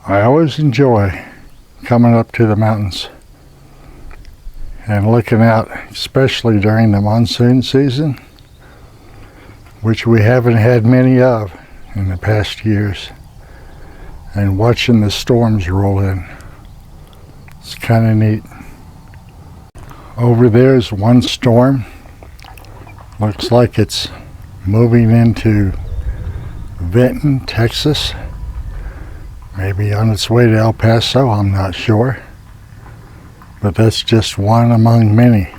I always enjoy coming up to the mountains and looking out, especially during the monsoon season, which we haven't had many of in the past years, and watching the storms roll in. It's kind of neat. Over there is one storm. Looks like it's moving into Vinton, Texas. Maybe on its way to El Paso, I'm not sure. But that's just one among many.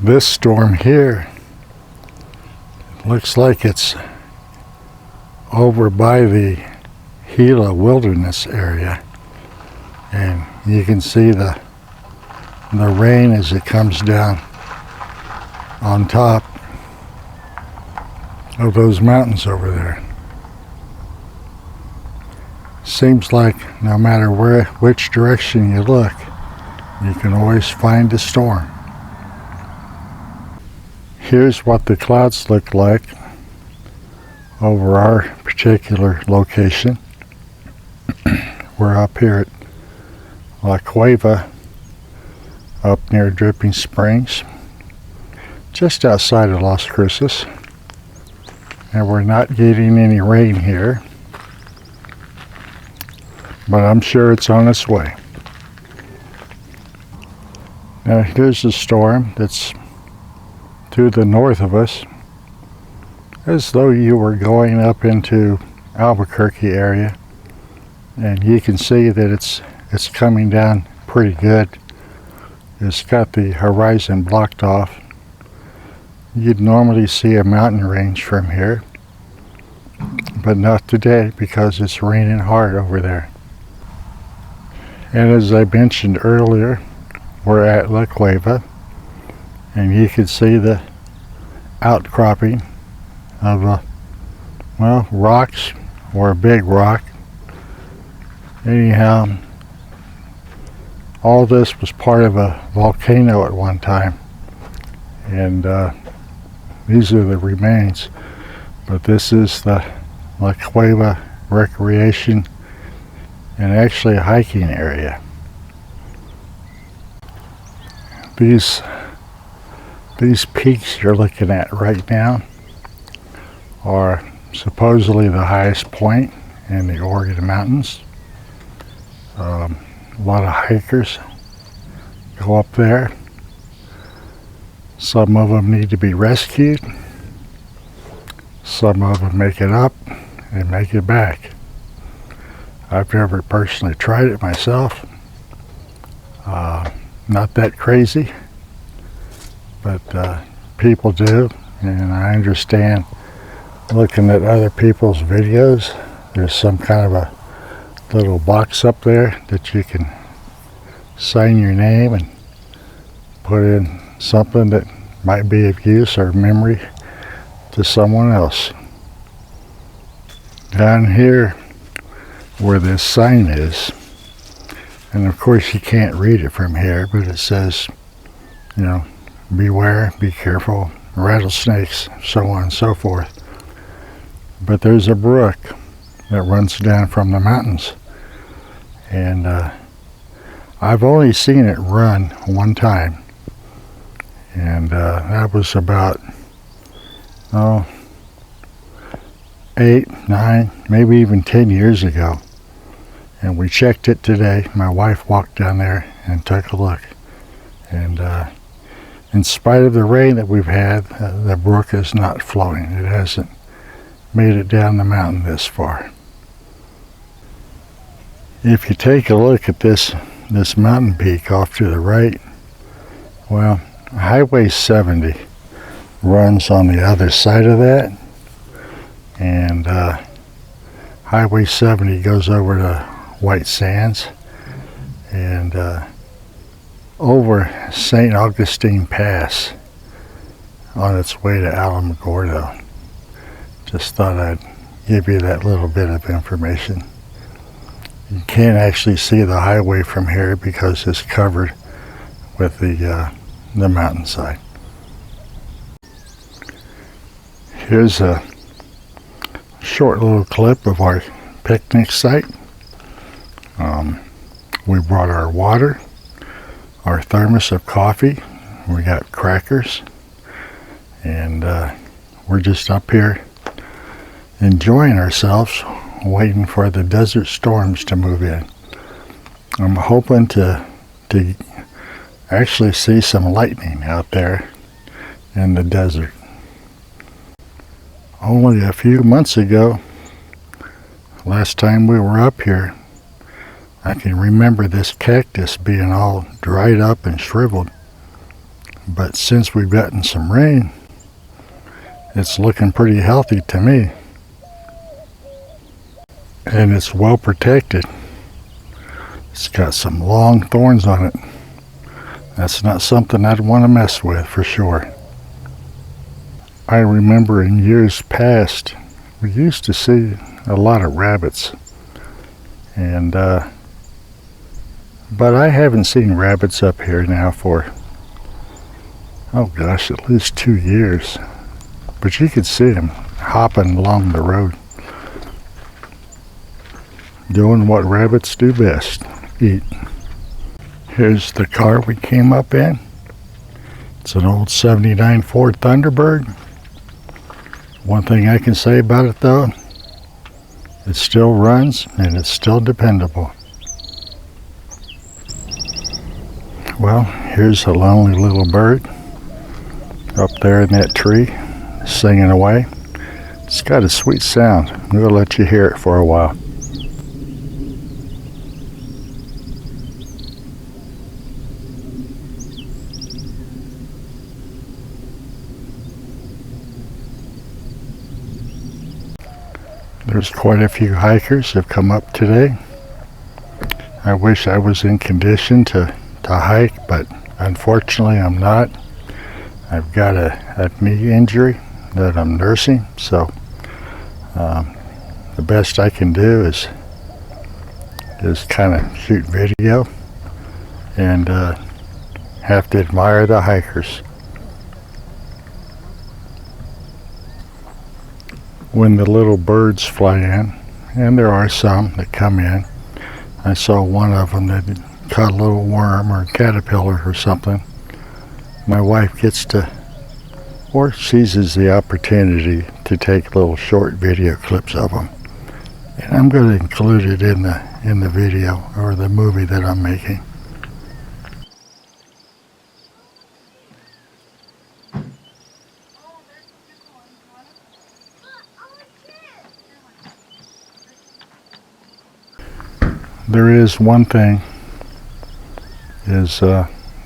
This storm here looks like it's over by the Gila Wilderness area. And you can see the rain as it comes down on top of those mountains over there. Seems like no matter which direction you look, you can always find a storm. Here's what the clouds look like over our particular location. We're up here at La Cueva, up near Dripping Springs, just outside of Las Cruces, and we're not getting any rain here, but I'm sure it's on its way. Now here's a storm that's to the north of us, as though you were going up into Albuquerque area, and you can see that it's coming down pretty good. It's got the horizon blocked off. You'd normally see a mountain range from here, but not today because it's raining hard over there. And as I mentioned earlier, we're at La Cueva, and you can see the outcropping of rocks, or a big rock. Anyhow, all this was part of a volcano at one time, and these are the remains. But this is the La Cueva recreation and actually a hiking area. These peaks you're looking at right now are supposedly the highest point in the Oregon Mountains. A lot of hikers go up there. Some of them need to be rescued. Some of them make it up and make it back. I've never personally tried it myself. Not that crazy, but people do, and I understand looking at other people's videos, there's some kind of a little box up there that you can sign your name and put in something that might be of use or memory to someone else. Down here where this sign is, and of course you can't read it from here, but it says, beware, be careful, rattlesnakes, so on and so forth. But there's a brook that runs down from the mountains, and I've only seen it run one time, and that was about 8, 9, maybe even 10 years ago. And we checked it today. My wife walked down there and took a look, and in spite of the rain that we've had, the brook is not flowing. It hasn't made it down the mountain this far. If you take a look at this mountain peak off to the right, well, Highway 70 runs on the other side of that, and Highway 70 goes over to White Sands and over St. Augustine Pass on its way to Alamogordo. Just thought I'd give you that little bit of information. You can't actually see the highway from here because it's covered with the mountainside. Here's a short little clip of our picnic site. We brought our water, our thermos of coffee, we got crackers, and we're just up here enjoying ourselves, waiting for the desert storms to move in. I'm hoping to actually see some lightning out there in the desert. Only a few months ago, last time we were up here, I can remember this cactus being all dried up and shriveled. But since we've gotten some rain, it's looking pretty healthy to me. And it's well protected. It's got some long thorns on it. That's not something I'd want to mess with for sure. I remember in years past, we used to see a lot of rabbits. And but I haven't seen rabbits up here now for, oh gosh, at least 2 years. But you could see them hopping along the road, doing what rabbits do best, eat. Here's the car we came up in. It's an old 79 Ford Thunderbird. One thing I can say about it though, it still runs and it's still dependable. Well, here's a lonely little bird up there in that tree, singing away. It's got a sweet sound. I'm going to let you hear it for a while. There's quite a few hikers have come up today. I wish I was in condition to hike, but unfortunately I'm not. I've got a knee injury that I'm nursing, so the best I can do is kind of shoot video and have to admire the hikers. When the little birds fly in, and there are some that come in, I saw one of them that caught a little worm or caterpillar or something. My wife gets to, or seizes the opportunity to take little short video clips of them, and I'm going to include it in the video or the movie that I'm making. There is one thing, is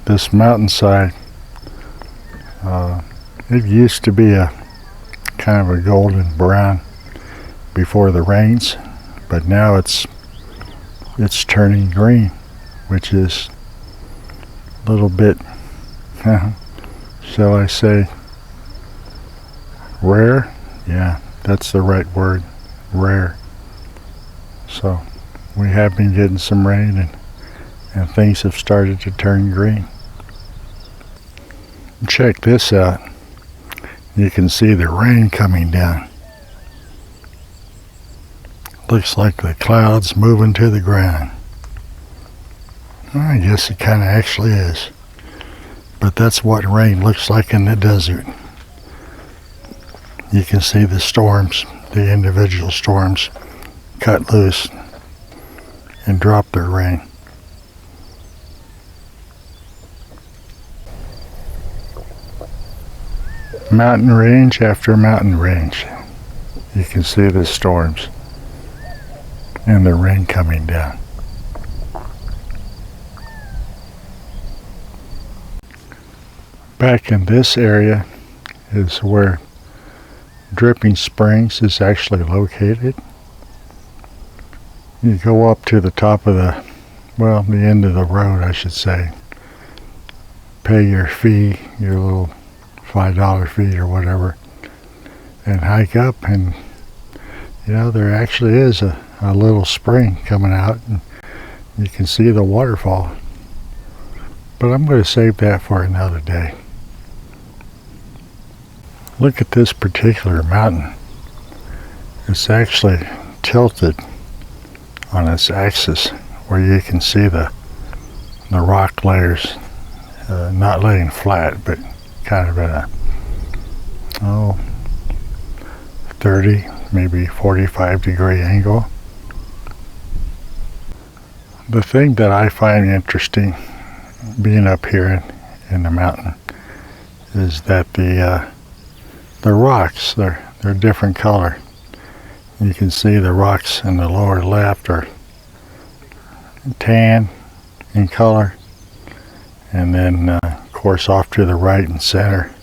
this mountainside. It used to be a kind of a golden brown before the rains, but now it's turning green, which is a little bit, shall I say, rare? Yeah, that's the right word, rare. So we have been getting some rain and things have started to turn green. Check this out. You can see the rain coming down. Looks like the clouds moving to the ground. Well, I guess it kind of actually is. But that's what rain looks like in the desert. You can see the storms, the individual storms, cut loose and drop their rain. Mountain range after mountain range. You can see the storms and the rain coming down. Back in this area is where Dripping Springs is actually located. You go up to the top of the end of the road, I should say. Pay your fee, your little $5 fee or whatever, and hike up, and there actually is a little spring coming out, and you can see the waterfall. But I'm going to save that for another day. Look at this particular mountain. It's actually tilted on its axis where you can see the rock layers not laying flat, but kind of at a 30, maybe 45-degree angle. The thing that I find interesting being up here in the mountain is that the rocks, they're different color. You can see the rocks in the lower left are tan in color, and then of course off to the right and center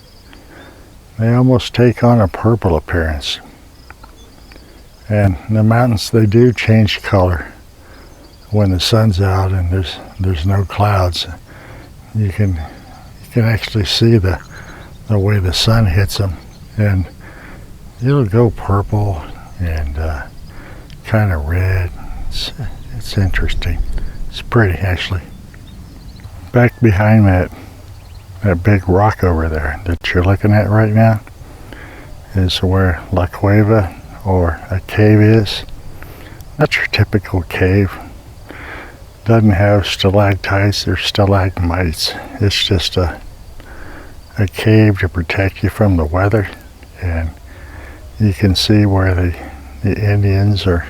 they almost take on a purple appearance. And the mountains, they do change color when the sun's out and there's no clouds. You can actually see the way the sun hits them, and it'll go purple and kind of red. It's interesting. It's pretty, actually. Back behind that big rock over there that you're looking at right now is where La Cueva, or a cave, is. Not your typical cave. Doesn't have stalactites or stalagmites. It's just a cave to protect you from the weather, and you can see where the Indians, or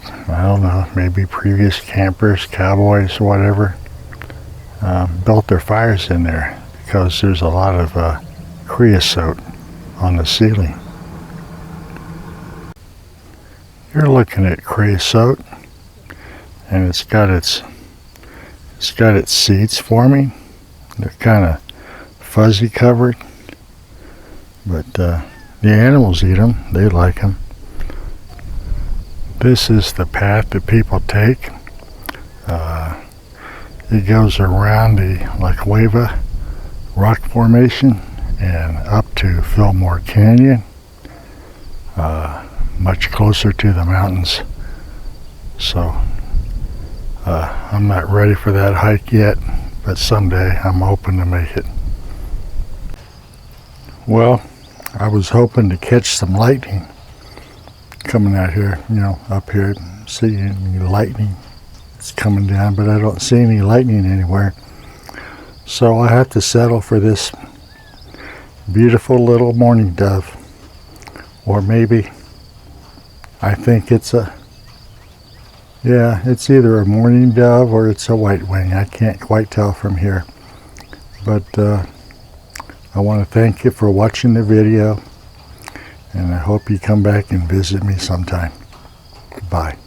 I don't know, maybe previous campers, cowboys, whatever, built their fires in there, because there's a lot of creosote on the ceiling. You're looking at creosote, and it's got its seeds forming. They're kind of fuzzy covered, but the animals eat them. They like them. This is the path that people take. It goes around the La Cueva rock formation and up to Fillmore Canyon, much closer to the mountains. So I'm not ready for that hike yet, but someday I'm hoping to make it. Well, I was hoping to catch some lightning coming out here, up here, see any lightning. It's coming down, but I don't see any lightning anywhere. So I have to settle for this beautiful little mourning dove. Or maybe, I think it's it's either a mourning dove or it's a white wing. I can't quite tell from here. But I want to thank you for watching the video, and I hope you come back and visit me sometime. Bye.